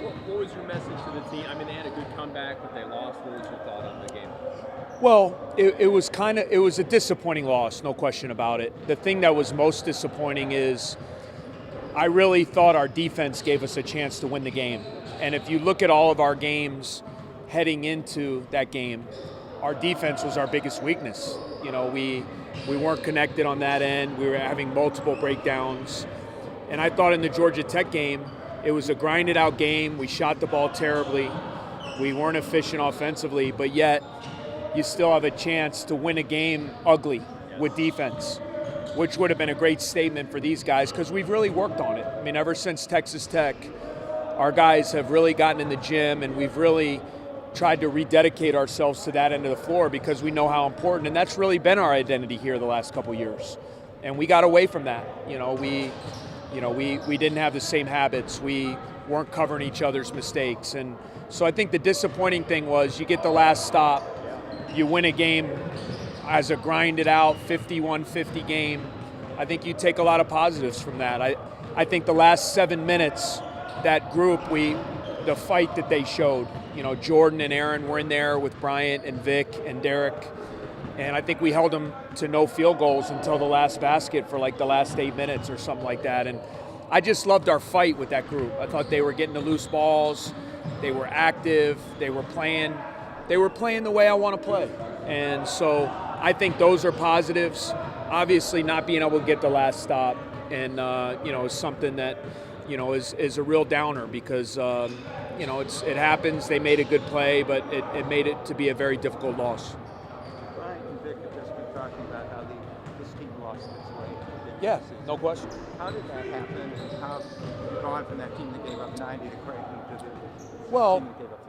What was your message to the team? I mean, they had a good comeback, but they lost. What was your thought on the game? Well, it was a disappointing loss, no question about it. The thing that was most disappointing is I really thought our defense gave us a chance to win the game. And if you look at all of our games heading into that game, our defense was our biggest weakness. You know, we weren't connected on that end. We were having multiple breakdowns. And I thought in the Georgia Tech game, it was a grinded out game. We shot the ball terribly. We weren't efficient offensively, but yet you still have a chance to win a game ugly with defense, which would have been a great statement for these guys because we've really worked on it. I mean, ever since Texas Tech, our guys have really gotten in the gym and we've really tried to rededicate ourselves to that end of the floor because we know how important, and that's really been our identity here the last couple years. And we got away from that. We didn't have the same habits. We weren't covering each other's mistakes. And so I think the disappointing thing was you get the last stop, you win a game as a grinded out 51-50 game. I think you take a lot of positives from that. I think the last 7 minutes, that group, the fight that they showed, Jordan and Aaron were in there with Bryant and Vic and Derek. And I think we held them to no field goals until the last basket for like the last 8 minutes or something like that. And I just loved our fight with that group. I thought they were getting the loose balls. They were active. They were playing the way I want to play. And so I think those are positives. Obviously not being able to get the last stop and, is something that, is a real downer because, it happens. They made a good play, but it made it to be a very difficult loss. Ryan and Vic have just been talking about how this team lost its way. Yeah, no question. How did that happen, and how you've gone from that team that gave up 90 to Creighton to the team that gave up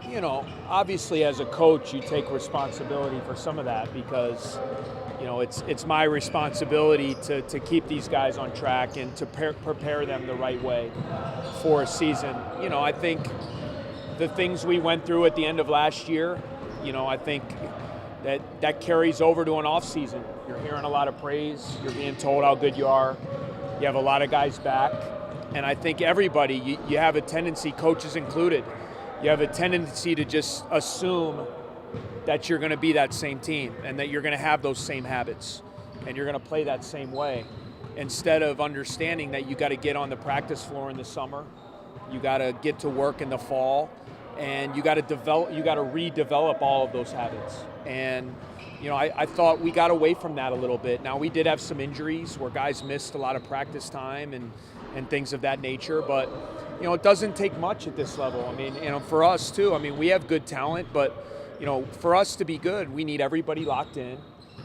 50? Obviously as a coach, you take responsibility for some of that because, it's my responsibility to keep these guys on track and to prepare them the right way for a season. I think the things we went through at the end of last year, I think that carries over to an off season. You're hearing a lot of praise. You're being told how good you are. You have a lot of guys back. And I think everybody, you have a tendency, coaches included, you have a tendency to just assume that you're going to be that same team and that you're going to have those same habits and you're going to play that same way instead of understanding that you got to get on the practice floor in the summer, you got to get to work in the fall, and you got to redevelop all of those habits. And I thought we got away from that a little bit. Now we did have some injuries where guys missed a lot of practice time and things of that nature, but it doesn't take much at this level. I mean, for us too, we have good talent, but for us to be good, we need everybody locked in.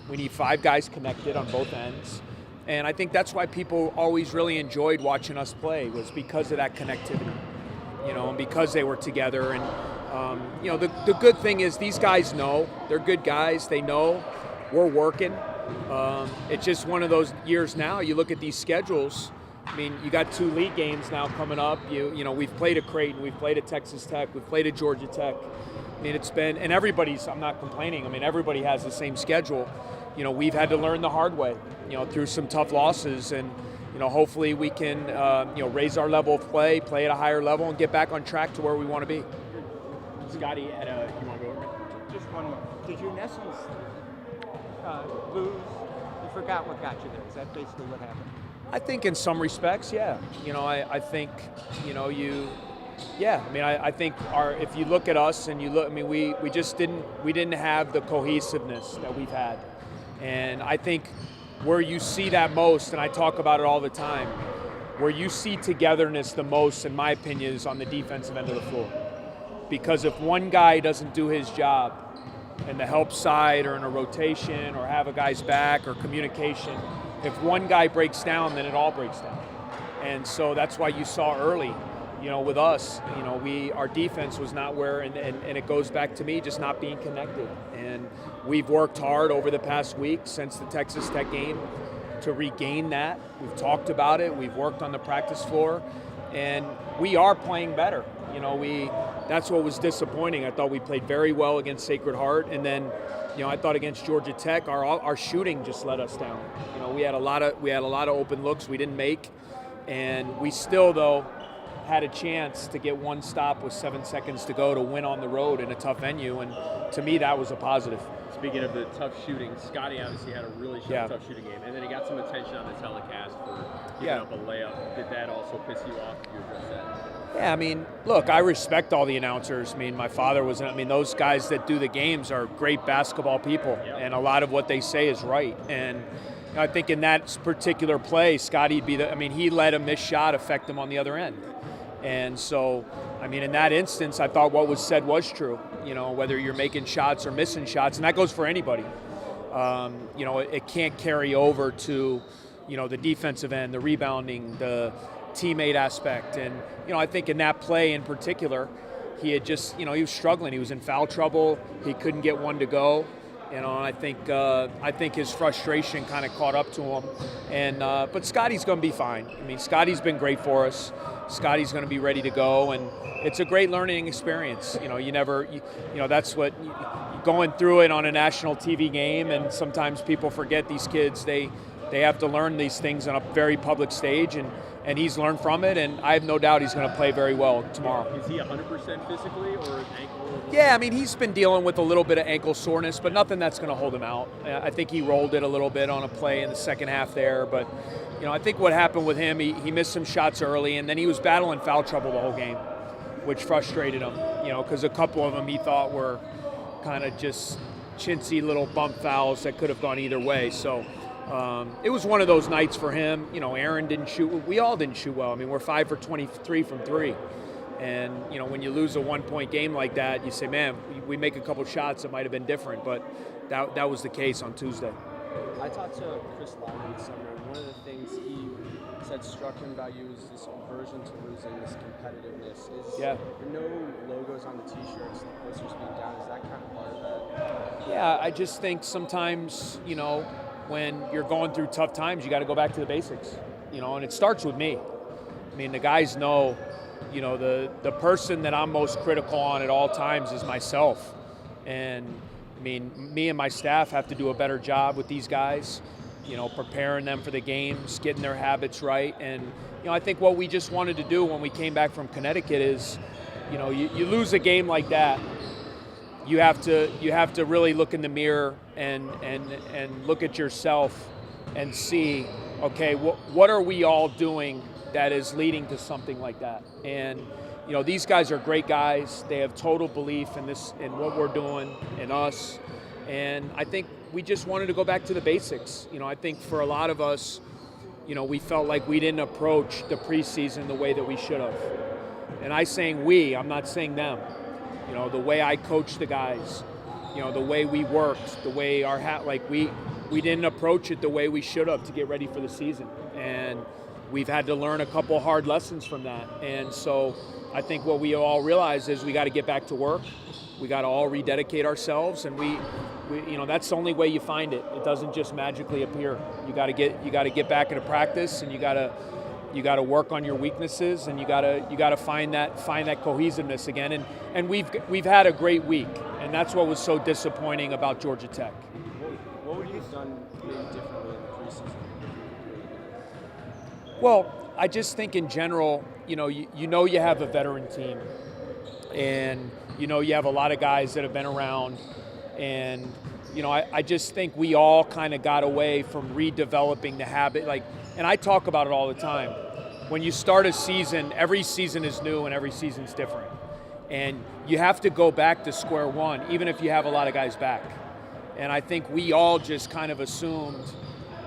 We need 5 guys connected on both ends. And I think that's why people always really enjoyed watching us play, was because of that connectivity, and because they were together. And, the good thing is these guys know. They're good guys. They know we're working. It's just one of those years now. You look at these schedules. You got 2 league games now coming up. We've played at Creighton, we've played at Texas Tech, we've played at Georgia Tech. It's been, and I'm not complaining. Everybody has the same schedule. We've had to learn the hard way, through some tough losses, and, hopefully we can, raise our level of play at a higher level, and get back on track to where we want to be. Scotty, you want to go over? Just one more. Did your Nestles lose? You forgot what got you there. Is that basically what happened? I think in some respects, yeah. I think, yeah. I think if you look at us and you look, we just didn't have the cohesiveness that we've had. And I think where you see that most, and I talk about it all the time, where you see togetherness the most, in my opinion, is on the defensive end of the floor. Because if one guy doesn't do his job in the help side or in a rotation or have a guy's back or communication, if one guy breaks down, then it all breaks down. And so that's why you saw early, with us, our defense was not where, and it goes back to me just not being connected. And we've worked hard over the past week since the Texas Tech game to regain that. We've talked about it. We've worked on the practice floor, and we are playing better. That's what was disappointing. I thought we played very well against Sacred Heart, and then, I thought against Georgia Tech, our shooting just let us down. We had a lot of open looks we didn't make, and we still, though, had a chance to get one stop with 7 seconds to go to win on the road in a tough venue, and to me that was a positive. Speaking of the tough shooting, Scotty obviously had a really tough shooting game, and then he got some attention on the telecast for giving up a layup. Did that also piss you off? Did you address that? Yeah, I mean, look, I respect all the announcers. I mean, my father was, those guys that do the games are great basketball people, and a lot of what they say is right. And I think in that particular play, Scotty'd be he let a missed shot affect him on the other end. And so, in that instance, I thought what was said was true. Whether you're making shots or missing shots, and that goes for anybody. It can't carry over to, the defensive end, the rebounding, the teammate aspect. And, I think in that play in particular, he had just, he was struggling. He was in foul trouble. He couldn't get one to go. And I think his frustration kind of caught up to him. And but Scotty's going to be fine. Scotty's been great for us. Scotty's going to be ready to go, and it's a great learning experience. That's what going through it on a national TV game, and sometimes people forget these kids. They have to learn these things on a very public stage, and he's learned from it, and I have no doubt he's going to play very well tomorrow. Is he 100% physically, or ankle? Yeah, he's been dealing with a little bit of ankle soreness, but nothing that's going to hold him out. I think he rolled it a little bit on a play in the second half there, but I think what happened with him, he missed some shots early, and then he was battling foul trouble the whole game, which frustrated him, because a couple of them he thought were kind of just chintzy little bump fouls that could have gone either way. So it was one of those nights for him. Aaron didn't shoot. We all didn't shoot well. We're 5 for 23 from three. And, when you lose a 1-point game like that, you say, man, we make a couple shots, it might have been different. But that was the case on Tuesday. I talked to Chris Lyman this summer, and one of the things he said struck him about you is this aversion to losing, this competitiveness. There no logos on the T-shirts, the posters being down? Is that kind of part of that? Yeah, I just think sometimes, when you're going through tough times, you got to go back to the basics, and it starts with me. The guys know, the person that I'm most critical on at all times is myself. And me and my staff have to do a better job with these guys, preparing them for the games, getting their habits right. And, I think what we just wanted to do when we came back from Connecticut is, you lose a game like that, you have to really look in the mirror and look at yourself and see, okay, what are we all doing that is leading to something like that? And these guys are great guys. They have total belief in what we're doing, in us. And I think we just wanted to go back to the basics. I think for a lot of us, we felt like we didn't approach the preseason the way that we should have. And I'm saying we, I'm not saying them. The way I coached the guys, the way we worked, the way we didn't approach it the way we should have to get ready for the season. And we've had to learn a couple hard lessons from that. And so I think what we all realize is we got to get back to work. We got to all rededicate ourselves, and we that's the only way you find it. It doesn't just magically appear. You got to get back into practice, and you got to work on your weaknesses, and you got to find that cohesiveness again. And we've had a great week, and that's what was so disappointing about Georgia Tech. What would you have done maybe differently in the preseason? Well, I just think in general, you have a veteran team, and you have a lot of guys that have been around, and I just think we all kind of got away from redeveloping the habit. And I talk about it all the time. When you start a season, every season is new and every season's different, and you have to go back to square one, even if you have a lot of guys back. And I think we all just kind of assumed,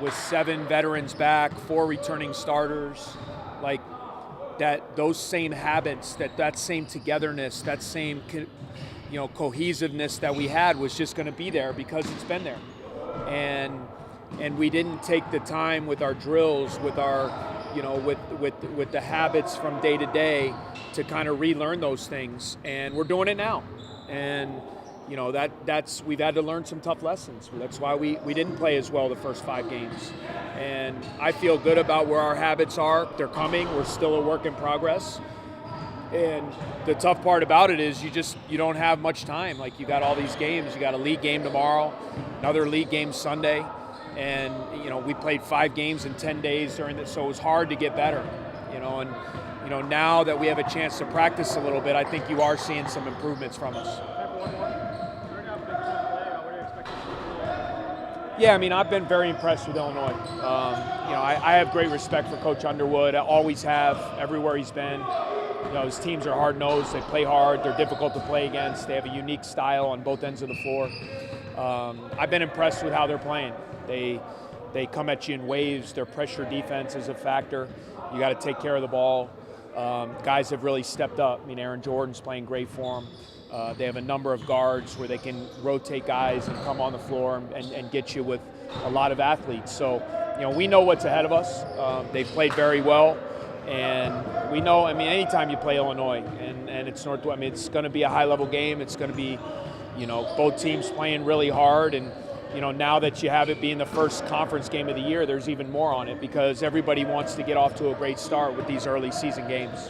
with 7 veterans back, 4 returning starters, that those same habits, that same togetherness, that same cohesiveness that we had was just going to be there because it's been there. And we didn't take the time with our drills, with our with the habits from day to day to kind of relearn those things, and we're doing it now. And that's we've had to learn some tough lessons. That's why we didn't play as well the first 5 games. And I feel good about where our habits are. They're coming. We're still a work in progress. And the tough part about it is you don't have much time. You got all these games. You got a league game tomorrow, another league game Sunday. And we played 5 games in 10 days during this, so it was hard to get better. And now that we have a chance to practice a little bit, I think you are seeing some improvements from us. Yeah, I mean, I've been very impressed with Illinois. I have great respect for Coach Underwood. I always have, everywhere he's been. His teams are hard-nosed. They play hard. They're difficult to play against. They have a unique style on both ends of the floor. I've been impressed with how they're playing. They come at you in waves. Their pressure defense is a factor. You got to take care of the ball. Guys have really stepped up. I mean, Aaron Jordan's playing great for them. They have a number of guards where they can rotate guys and come on the floor and get you with a lot of athletes. So, we know what's ahead of us. They've played very well. And we know, I mean, anytime you play Illinois and it's Northwestern, I mean, it's going to be a high-level game. It's going to be, both teams playing really hard. And, now that you have it being the first conference game of the year, there's even more on it because everybody wants to get off to a great start with these early season games.